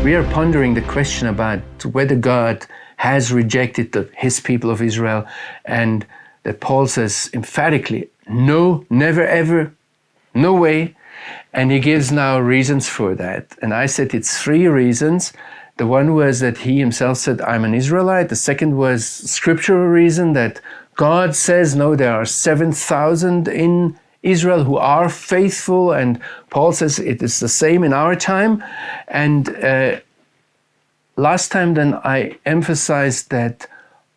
We are pondering the question about whether God has rejected his people of Israel, and that Paul says emphatically, no, never, ever, no way. And he gives now reasons for that. And I said it's 3 reasons. The one was that he himself said, I'm an Israelite. The second was scriptural reason that God says, no, there are 7,000 in Israel who are faithful, and Paul says it is the same in our time. And last time then I emphasized that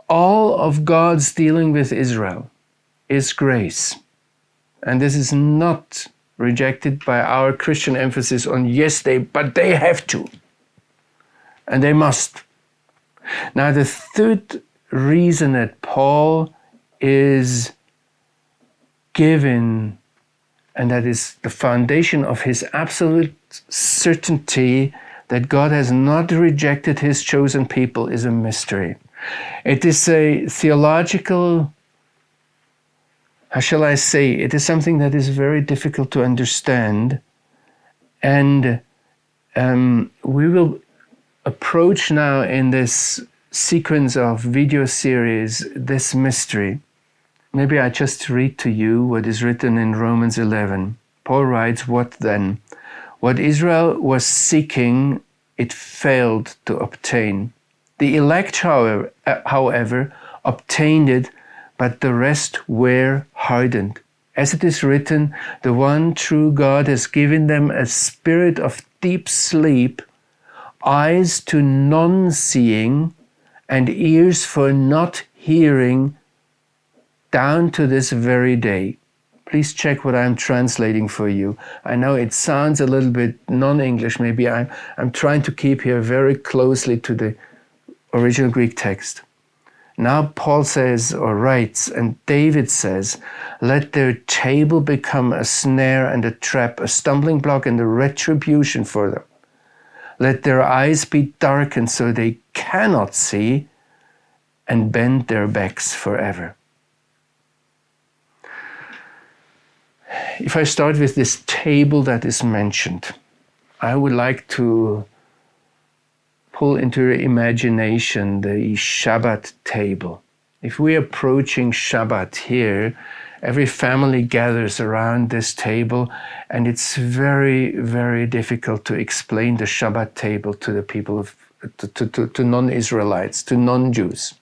all of God's dealing with Israel is grace. And this is not rejected by our Christian emphasis on yes, but they have to. And they must. Now the third reason that Paul is given, and that is the foundation of his absolute certainty that God has not rejected his chosen people, is a mystery. It is a theological, how shall I say, it is something that is very difficult to understand. And we will approach now in this sequence of video series this mystery. Maybe I just read to you what is written in Romans 11. Paul writes, what then? What Israel was seeking, it failed to obtain. The elect, however, obtained it, but the rest were hardened. As it is written, the one true God has given them a spirit of deep sleep, eyes to non-seeing, and ears for not hearing, down to this very day. Please check what I'm translating for you. I know it sounds a little bit non-English. Maybe I'm trying to keep here very closely to the original Greek text. Now Paul says or writes, and David says, let their table become a snare and a trap, a stumbling block and a retribution for them. Let their eyes be darkened so they cannot see, and bend their backs forever. If I start with this table that is mentioned, I would like to pull into your imagination the Shabbat table. If we're approaching Shabbat here, every family gathers around this table, and it's very, very difficult to explain the Shabbat table to the people to non-Israelites, to non-Jews.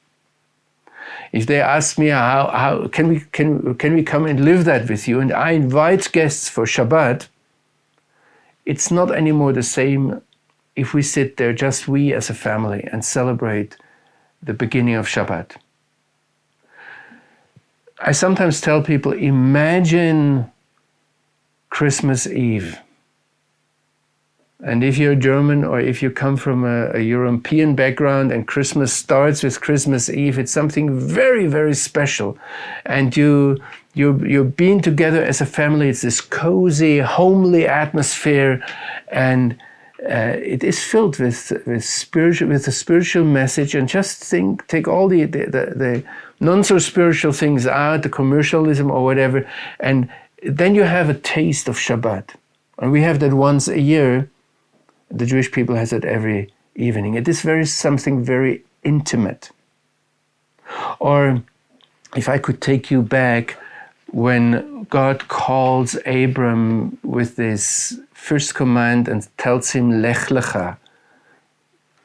If they ask me, how can we come and live that with you, and I invite guests for Shabbat, it's not anymore the same if we sit there, just we as a family, and celebrate the beginning of Shabbat. I sometimes tell people, imagine Christmas Eve. And if you're German, or if you come from a European background and Christmas starts with Christmas Eve, it's something very, very special. And you're being together as a family. It's this cozy, homely atmosphere, and it is filled with a spiritual message. And just take all the non so spiritual things out, the commercialism or whatever, and then you have a taste of Shabbat. And we have that once a year. The Jewish people has it every evening. It is something very intimate. Or if I could take you back when God calls Abram with this first command and tells him, Lech lecha,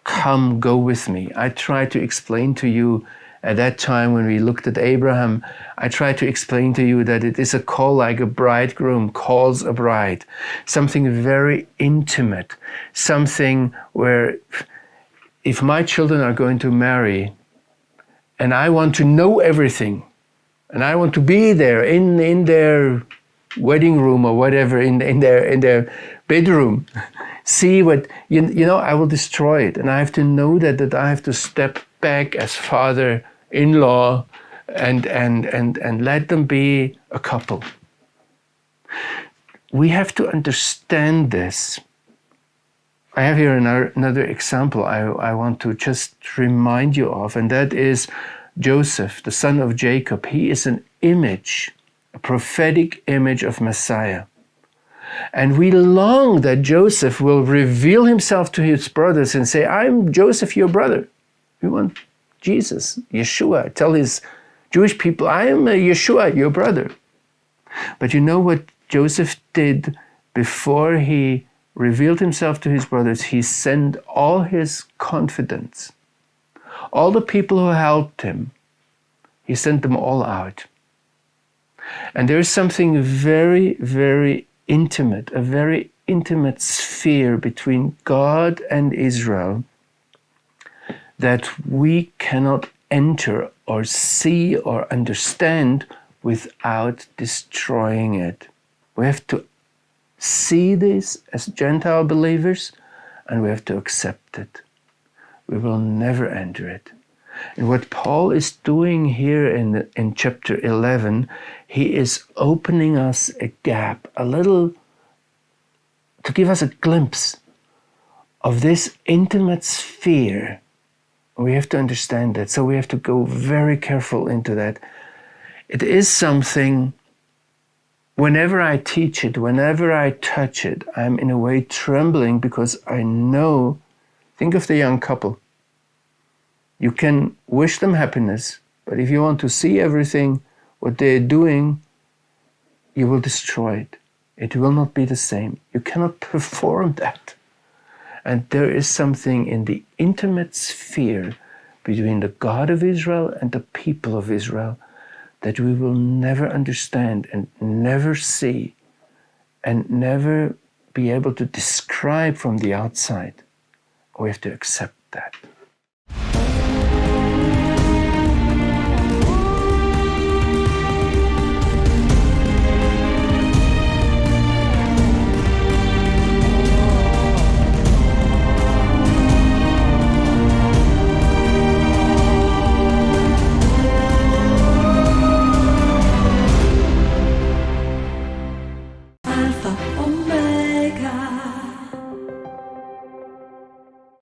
come, go with me. I tried to explain to you at that time when we looked at Abraham, I tried to explain to you that it is a call like a bridegroom calls a bride. Something very intimate. Something where if my children are going to marry and I want to know everything and I want to be there in their wedding room or whatever, in their bedroom, see what, I will destroy it. And I have to know that I have to step back as father-in-law and let them be a couple. We have to understand this. I have here another example I want to just remind you of, and that is Joseph, the son of Jacob. He is an image, a prophetic image of Messiah. And we long that Joseph will reveal himself to his brothers and say, I'm Joseph, your brother. We want Jesus, Yeshua, tell his Jewish people, I am Yeshua, your brother. But you know what Joseph did before he revealed himself to his brothers? He sent all his confidants, all the people who helped him, he sent them all out. And there is something very, very intimate, a very intimate sphere between God and Israel that we cannot enter or see or understand without destroying it. We have to see this as Gentile believers, and we have to accept it. We will never enter it. And what Paul is doing here in chapter 11, he is opening us a gap, a little, to give us a glimpse of this intimate sphere. We have to understand that, so we have to go very careful into that. It is something, whenever I teach it, whenever I touch it, I'm in a way trembling because I know, think of the young couple. You can wish them happiness, but if you want to see everything, what they're doing, you will destroy it. It will not be the same. You cannot perform that. And there is something in the intimate sphere between the God of Israel and the people of Israel that we will never understand and never see and never be able to describe from the outside. We have to accept that.